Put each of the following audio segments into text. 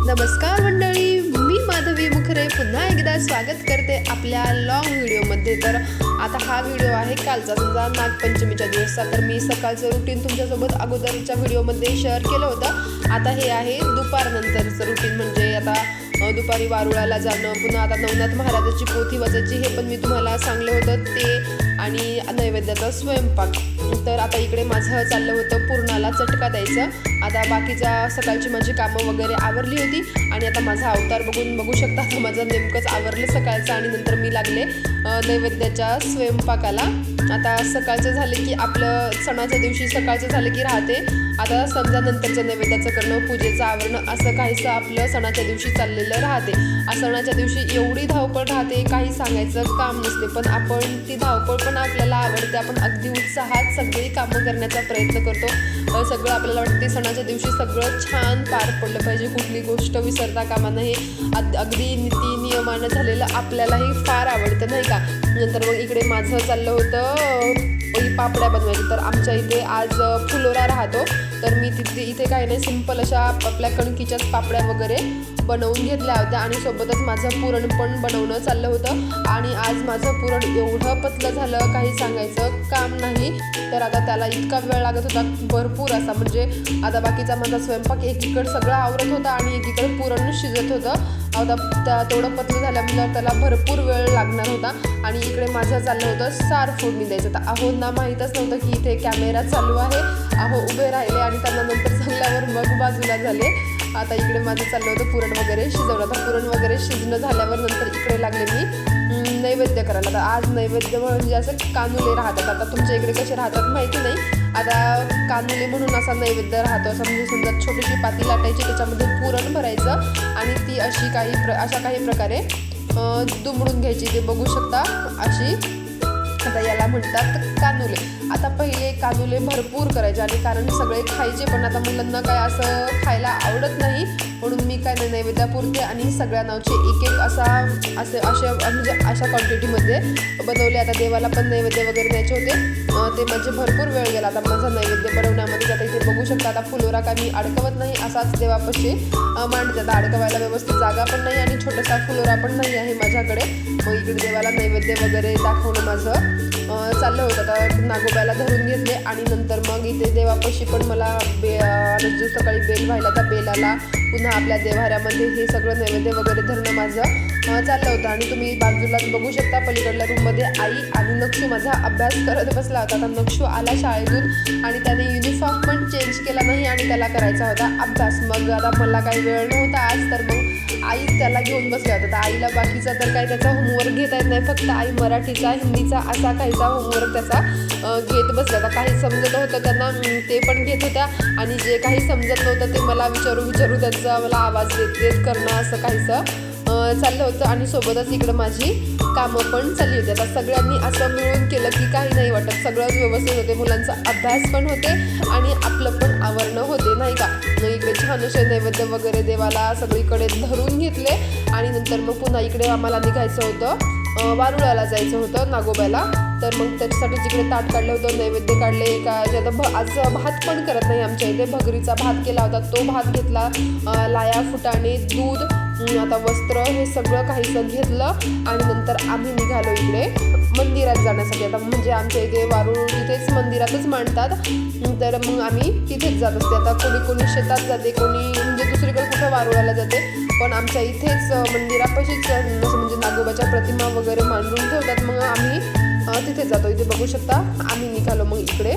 नमस्कार मंडळी, मी माधवी मुखरे पुन्हा एकदा स्वागत करते आपल्या लॉंग व्हिडिओमध्ये। तर आता हा व्हिडिओ आहे कालचा, समजा नागपंचमीच्या दिवसचा। तर मी सकाळचं रुटीन तुमच्यासोबत अगोदरच्या व्हिडिओमध्ये शेअर केलं होतं। आता हे आहे दुपारनंतरचं रुटीन, म्हणजे आता दुपारी वारुळाला जाणं, पुन्हा आता नवनाथ महाराजाची पोथी वाचायची हे पण मी तुम्हाला सांगलं होतं ते, आणि नैवेद्याचा स्वयंपाक। तर आता इकडे माझं चाललं होतं पूर्णाला चटका द्यायचं। आता बाकीचा सकाळची माझी कामं वगैरे आवरली होती आणि आता माझा अवतार बघू शकता। आता माझं नेमकंच आवरलं सकाळचं आणि नंतर मी लागले नैवेद्याच्या स्वयंपाकाला। आता सकाळचं झाले की आपलं सणाच्या दिवशी सकाळचं झालं की राहते, आता समजा नंतरचं नैवेद्याचं करणं, पूजेचं आवरणं, असं काहीसं आपलं सणाच्या दिवशी चाललेलं राहते। सणाच्या दिवशी एवढी धावपळ राहते, काही सांगायचं काम नसते, पण आपण ती धावपळ पण आपल्याला आवडते। आपण अगदी उत्साहात सगळी कामं करण्याचा प्रयत्न करतो। सगळं आपल्याला वाटते सणाच्या दिवशी सगळं छान पार पडलं पाहिजे, कुठली गोष्ट विसरता कामा नये, अगदी नीती नियमानं झालेलं आपल्यालाही फार आवडतं, नाही का। नंतर मग इकडे माझं चाललं होतं पापड्या बनवायची। तर आमच्या इथे आज फुलोरा राहतो, तर मी इथे काही नाही, सिंपल अशा आपल्या कणकीच्याच पापड्या वगैरे बनवून घेतल्या होत्या आणि सोबतच माझं पुरण पण बनवणं चाललं होतं। आणि आज माझं पुरण एवढं पतलं झालं, काही सांगायचं काम नाही। तर आता त्याला इतका वेळ लागत होता भरपूर असा, म्हणजे आता बाकीचा माझा स्वयंपाक एकीकडे सगळं आवरत होता आणि एकीकडे पुरण शिजत होतं। आता तेवढं पतलं झाल्यामुळे त्याला भरपूर वेळ लागणार होता। आणि इकडे माझं चाललं होतं सार फोडणी द्यायचं। तर आहोंना माहीतच नव्हतं की इथे कॅमेरा चालू आहे। आहो उभे राहिले आणि त्यांना नंतर सांगल्यावर मग बाजूला झाले। आता इकडे माझं चाललं होतं पुरण वगैरे शिजवलं। आता पुरण वगैरे शिजणं झाल्यावर नंतर इकडे लागले मी नैवेद्य करायला। तर आज नैवेद्य म्हणजे असं कानुले राहतात, आता तुमच्या इकडे कसे राहतात माहिती नाही। आता कानुले म्हणून असा नैवेद्य राहतो, असं म्हणजे समजा छोटीशी पाती लाटायची, त्याच्यामध्ये पुरण भरायचं आणि ती अशी अशा काही प्रकारे दुमडून घ्यायची, ते बघू शकता अशी। आता याला म्हणतात कानुले। आता पहिले कानुले भरपूर करायचे आणि कारण सगळे खायचे, पण आता मुलांना काय असं खायला आवडत नाही, म्हणून मी काय नाही नैवेद्यापुरते आणि सगळ्यांनाचे एक म्हणजे अशा क्वांटिटीमध्ये बनवले। आता देवाला पण नैवेद्य वगैरे द्यायचे होते, ते म्हणजे भरपूर वेळ गेला आता माझा नैवेद्य बनवण्यामध्ये। आता इथे बघू शकता, आता फुलोरा काय मी अडकवत नाही, असाच देवापाशी मांडते। आता अडकवायला व्यवस्थित जागा पण नाही आणि छोटासा फुलोरा पण नाही आहे माझ्याकडे। मग इकडे देवाला नैवेद्य वगैरे दाखवणं माझं चाललं होतं। आता नागोबाला धरून घेतले आणि नंतर मग इथे देवापाशी पण मला जो सकाळी बेल व्हायला त्या बेलाला पुन्हा आपल्या देव्हाऱ्यामध्ये हे सगळं नैवेद्य वगैरे धरणं माझं चाललं होतं। आणि तुम्ही बाजूला बघू शकता पलीकडल्या रूममध्ये आई आणि नक्षू माझा अभ्यास करत बसला होता। आता नक्षू आला शाळेतून आणि त्याने युनिफॉर्म पण चेंज केला नाही आणि त्याला करायचा होता अभ्यास। मग आता मला काही वेळ नव्हता आज, तर मग आई त्याला घेऊन बसल्या होत्या। तर आईला बाकीचा तर काही त्याचा होमवर्क घेता येत नाही, फक्त आई मराठीचा हिंदीचा असा काहीचा होमवर्क त्याचा घेत बसला। आता काही समजत होतं त्यांना ते पण घेत होत्या आणि जे काही समजत नव्हतं ते मला विचारू त्यांचा मला आवाज देत करणं, असं काहीसं चाललं होतं। आणि सोबतच इकडं माझी कामं पण चालली होती। आता सगळ्यांनी असं मिळून केलं की काही नाही वाटत, सगळंच व्यवस्थित होते, मुलांचा अभ्यास पण होते आणि आपलं पण आवरणं होते, नाही का। इकडे छान असे नैवेद्य वगैरे देवाला सगळीकडे धरून घेतले आणि नंतर मग पुन्हा इकडे आम्हाला निघायचं होतं, वारुळाला जायचं होतं नागोबाला। तर मग त्याच्यासाठी जिकडे ताट काढलं होतं, नैवेद्य काढले का आज भात पण करत नाही आमच्या इथे, भगरीचा भात केला होता, तो भात घेतला, लाया फुटाणे, दूध, आता वस्त्र, हे सगळं काहीसं घेतलं आणि नंतर आम्ही निघालो इकडे मंदिरात जाण्यासाठी। आता म्हणजे आमच्या इथे वारुळ तिथेच मंदिरातच मांडतात, तर मग आम्ही तिथेच जात असते। आता कोणी शेतात जाते, कोणी म्हणजे दुसरीकडे कुठं वारुळाला जाते, पण आमच्या इथेच मंदिरापाशीच म्हणजे नागोबाच्या प्रतिमा वगैरे मांडून ठेवतात, मग आम्ही तिथे जातो। इथे बघू शकता आम्ही निघालो मग इकडे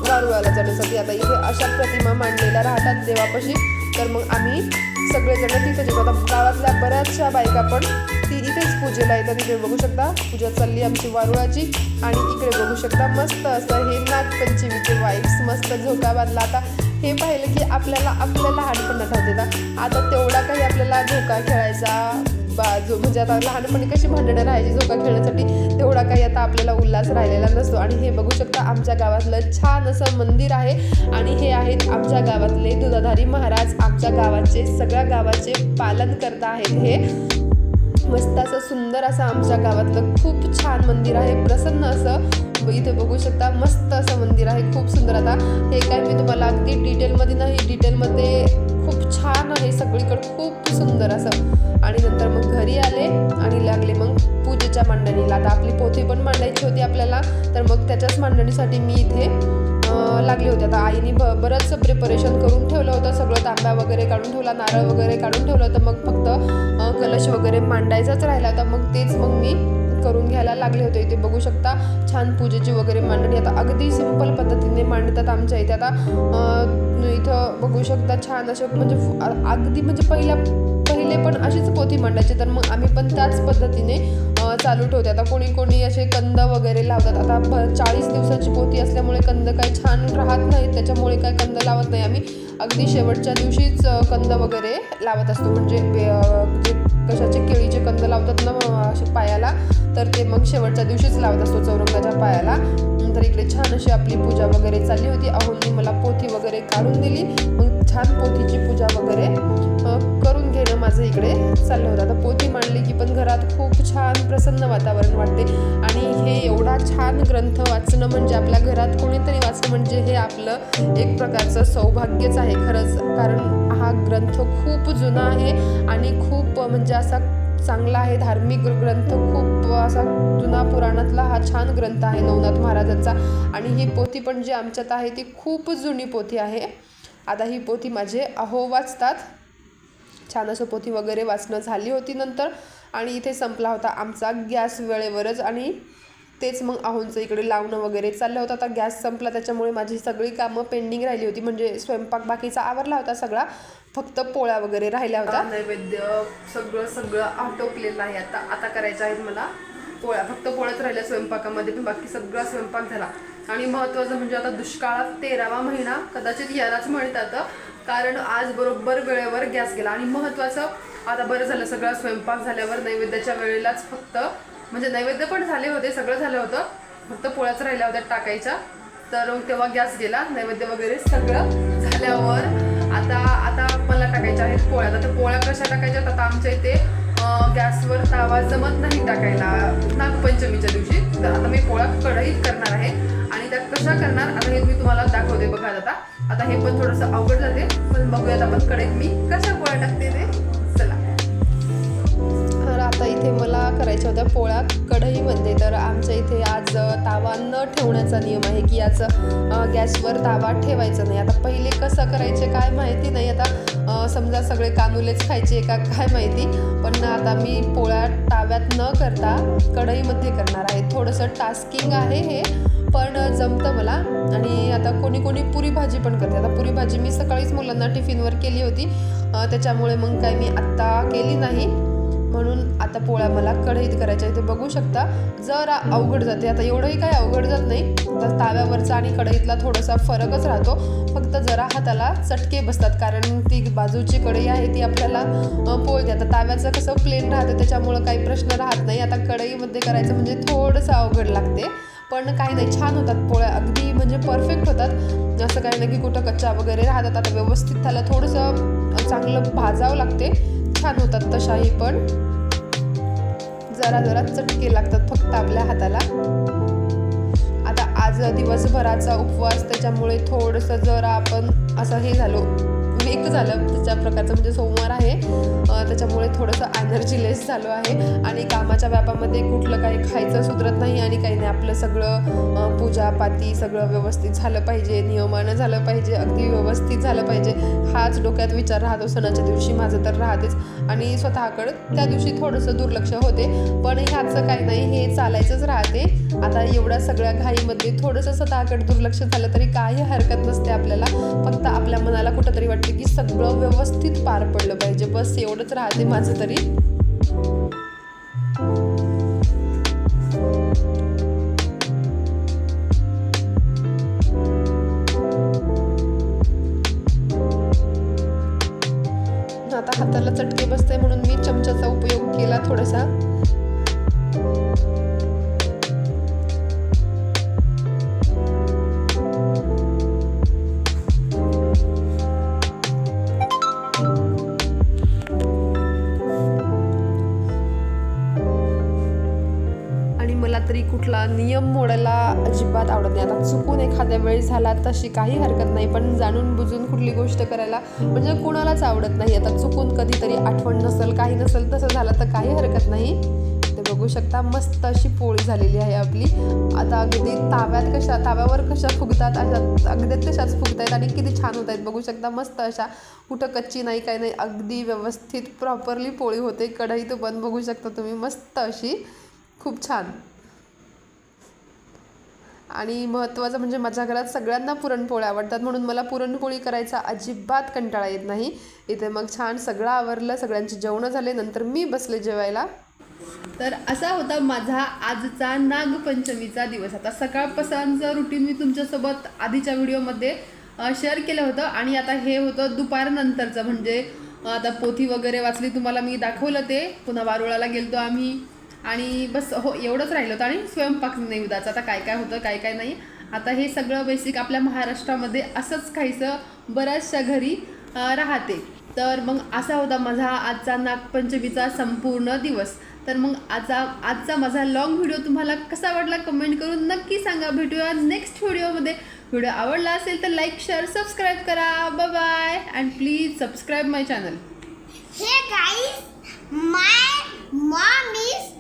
वारुळाला जाण्यासाठी। आता इथे अशा प्रतिमा मांडलेल्या राहतात देवापाशी, तर मग आम्ही सगळेजण तिथे येतो। आता गावातल्या बऱ्याचशा बायका पण इथेच पूजेला येतात। तिथे बघू शकता पूजा चालली आमची वारुळाची आणि इकडे बघू शकता मस्त असं हे नागपंचमीचे वाईब्स, मस्त झोका बांधला। आता हे पाहिलं की आपल्याला लहानपणात आठवते, आता तेवढा काही आपल्याला झोका खेळायचा म्हणजे आता लहानपणी कशी भांडणं राहायची झोका खेळण्यासाठी, तेवढा काही आता आपल्याला उल्हास राहिलेला नसतो। आणि हे बघू शकता आमच्या गावातलं छान असं मंदिर आहे आणि हे आहेत आमच्या गावातले दुधाधारी महाराज, आमच्या गावाचे सगळ्या गावाचे पालन करता आहेत। हे मस्त असं सुंदर असं आमच्या गावातलं खूप छान मंदिर आहे, प्रसन्न असं इथे बघू शकता, मस्त असं मंदिर आहे, खूप सुंदर। आता हे काय मी तुम्हाला अगदी डिटेलमध्ये खूप छान आहे सगळीकडे, खूप सुंदर असं. आणि नंतर मग घरी आले आणि लागले मग पूजेच्या मांडणीला. आता आपली पोथी पण मांडायची होती आपल्याला, तर मग त्याच्याच मांडणीसाठी मी इथे लागले होते. आता आईने बरंच प्रिपरेशन करून ठेवलं होतं, सगळं तांब्या वगैरे काढून ठेवला, नारळ वगैरे काढून ठेवलं होतं. मग फक्त कलश वगैरे मांडायचाच राहिला होता. मग तेच मग मी करून घ्यायला लागले होते. इथे बघू शकता छान पूजेची वगैरे मांडणी आता अगदी सिंपल पद्धतीने मांडतात आमच्या इथे. आता इथं बघू शकता छान असं म्हणजे अगदी म्हणजे पहिले पण अशीच पोथी मांडायची, तर मग आम्ही पण त्याच पद्धतीने चालू ठेवते. आता कोणी असे कंद वगैरे लावतात. आता 40 दिवसाची पोथी असल्यामुळे कंद काही छान राहत नाहीत, त्याच्यामुळे काही कंद लावत नाही आम्ही. अगदी शेवटच्या दिवशीच कंद वगैरे लावत असतो. म्हणजे जे कशाचे केळीचे कंद लावतात ना असे पायाला, तर ते मग शेवटच्या दिवशीच लावत असतो चौरंगाच्या पायाला. तर इकडे छान अशी आपली पूजा वगैरे चालली होती. अहोंनी मला पोथी वगैरे काढून दिली. मग छान पोथीची पूजा वगैरे करून घेणं माझं इकडे चाललं होतं. आता पोथी मांडली की पण घरात खूप छान प्रसन्न वातावरण वाटते. आणि हे एवढा छान ग्रंथ वाचणं म्हणजे आपल्या घरात कोणीतरी वाचणं म्हणजे हे आपलं एक प्रकारचं सौभाग्यच आहे खरंच. कारण हा ग्रंथ खूप जुना आहे आणि खूप म्हणजे असा चांगला आहे, धार्मिक ग्रंथ, खूप असा जुना पुराणातला हा छान ग्रंथ आहे नवनाथ महाराजांचा. आणि ही पोथी पण जी आमच्यात आहे ती खूप जुनी पोथी आहे. आता ही पोथी माझे अहो वाचतात. छान असं पोथी वगैरे वाचणं झाली होती नंतर. आणि इथे संपला होता आमचा गॅस वेळेवरच. आणि तेच मग अहोंचं इकडे लावणं वगैरे चाललं होतं. आता गॅस संपला त्याच्यामुळे माझी सगळी कामं पेंडिंग राहिली होती. म्हणजे स्वयंपाक बाकीचा आवरला होता सगळा, फक्त पोळ्या वगैरे राहिल्या होत्या. नैवेद्य सगळं आटोपलेलं आहे. आता करायच्या आहेत मला पोळ्या, फक्त पोळ्याच राहिल्या स्वयंपाकामध्ये, पण बाकी सगळा स्वयंपाक झाला. आणि महत्त्वाचं म्हणजे आता दुष्काळात 13वा महिना कदाचित यालाच म्हणतात, कारण आज बरोबर वेळेवर गॅस गेला. आणि महत्त्वाचं आता बरं झालं सगळा स्वयंपाक झाल्यावर नैवेद्याच्या वेळेलाच फक्त म्हणजे नैवेद्य पण झाले होते, सगळं झालं होतं, फक्त पोळ्याच राहिल्या होत्या टाकायच्या. तर तेव्हा गॅस गेला. नैवेद्य वगैरे सगळं झाल्यावर आता मला टाकायच्या आहेत पोळ्या. आता पोळ्या कशा टाकायच्या, आता आमच्या इथे गॅसवर तावा जमत नाही टाकायला नागपंचमीच्या दिवशी. तर आता मी पोळ्या कढईत करणार आहे. आणि त्या कशा करणार आता हे मी तुम्हाला दाखवते बघा. आता हे पण थोडंसं अवघड जाते, पण बघूयात आपण कढईत मी कशा पोळ्या टाकते ते. चला, तर आता इथे मला करायच्या होत्या पोळ्या कढईमध्ये. तर आमच्या इथे आज तावा न ठेवण्याचा नियम आहे की आज गॅसवर तावा ठेवायचा नाही. आता पहिले कसं करायचे काय माहिती नाही, आता समजा सगळे कानुलेच खायचे का काय माहिती, पण आता मी पोळ्या ताव्यात न करता कढईमध्ये करणार आहे. थोडंसं टास्किंग आहे हे, पण जमतं मला. आणि आता कोणी पुरी भाजी पण करते. आता पुरी भाजी मी सकाळीच मुलांना टिफिनवर केली होती, त्याच्यामुळे मग काय मी आत्ता केली नाही, म्हणून आता पोळ्या मला कढईत करायच्या. इथे बघू शकता जरा अवघड जाते. आता एवढंही काही अवघड जात नाही. तर ताव्यावरचा आणि कढईतला थोडासा फरकच राहतो, फक्त जरा हाताला चटके बसतात, कारण ती बाजूची कढई आहे ती आपल्याला पोळते. आता ताव्याचं कसं प्लेन राहतं त्याच्यामुळं काही प्रश्न राहत नाही. आता कढईमध्ये करायचं म्हणजे थोडंसं अवघड लागते, पण काही नाही, छान होतात पोळ्या, अगदी म्हणजे परफेक्ट होतात. असं काही नाही की कुठं कच्च्या वगैरे राहतात. आता व्यवस्थित त्याला थोडंसं चांगलं भाजावं लागते, छान होतात तशाही, पण जरा चटके लागतात फक्त आपल्या हाताला. आता आज दिवसभराचा उपवास त्याच्यामुळे थोडंसं जरा आपण असं हे झालो, वीक झालं त्याच्या प्रकारचं, म्हणजे सोमवार आहे त्याच्यामुळे थोडंसं एनर्जी लेस झालो आहे. आणि कामाच्या व्यापामध्ये कुठलं काही खायचं सुधरत नाही आणि काही नाही. आपलं सगळं पूजापाती सगळं व्यवस्थित झालं पाहिजे, नियमानं झालं पाहिजे, अगदी व्यवस्थित झालं पाहिजे, हाच डोक्यात विचार राहतो सणाच्या दिवशी. माझं तर राहतेच. आणि स्वतःकडं त्या दिवशी थोडंसं दुर्लक्ष होते, पण ह्याचं काही नाही, हे चालायचंच राहते. आता एवढ्या सगळ्या घाईमध्ये थोडंसं स्वतःकडे दुर्लक्ष झालं तरी काही हरकत नसते आपल्याला. फक्त आपल्या मनाला कुठंतरी वाटते की सगळं व्यवस्थित पार पडलं पाहिजे, बस एवढंच राहते माझं तरी. आता हाताला चटके बसते म्हणून मी चमच्याचा उपयोग केला थोडासा. तरी कुठला नियम मोडायला अजिबात आवडत नाही. आता चुकून एखाद्या वेळेस झाला तशी काही हरकत नाही, पण जाणून बुजून कुठली गोष्ट करायला म्हणजे कोणालाच आवडत नाही. आता चुकून कधीतरी आठवण नसेल, काही नसेल, तसं झालं तर काही हरकत नाही. ते बघू शकता मस्त अशी पोळी झालेली आहे आपली. आता अगदी ताव्यावर कशा फुगतात अशा अगदी तशाच फुगत आहेत आणि किती छान होत आहेत बघू शकता. मस्त अशा, कुठं कच्ची नाही, काही नाही, अगदी व्यवस्थित प्रॉपरली पोळी होते. कढईत पण बघू शकता तुम्ही मस्त अशी, खूप छान. आणि महत्त्वाचं म्हणजे माझ्या घरात सगळ्यांना पुरणपोळ्या आवडतात, म्हणून मला पुरणपोळी करायचा अजिबात कंटाळा येत नाही. इथे मग छान सगळं आवरलं, सगळ्यांची जेवणं झाले, नंतर मी बसले जेवायला. तर असा होता माझा आजचा नागपंचमीचा दिवस. आता सकाळपासूनचं रुटीन मी तुमच्यासोबत आधीच्या व्हिडिओमध्ये शेअर केलं होतं आणि आता हे होतं दुपारनंतरचं. म्हणजे आता पोथी वगैरे वाचली, तुम्हाला मी दाखवलं ते. पुन्हा वारुळाला गेलतो आम्ही आणि बस हो एवढंच राहिलं होतं. आणि स्वयंपाक नैवेद्याचं आता काय काय होतं काय काय नाही. आता हे सगळं बेसिक आपल्या महाराष्ट्रामध्ये असंच काहीसं बऱ्याचशा घरी राहते. तर मग असा होता माझा आजचा नागपंचमीचा संपूर्ण दिवस. तर मग आजचा माझा लॉंग व्हिडिओ तुम्हाला कसा वाटला कमेंट करून नक्की सांगा. भेटूया नेक्स्ट व्हिडिओमध्ये. व्हिडिओ आवडला असेल तर लाईक शेअर सबस्क्राईब करा. Bye bye and please subscribe my channel. Hey guys, my mom is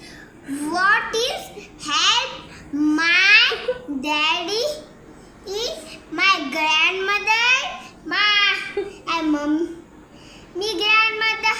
what is help my daddy is my grandmother, my and mom, me grandmother.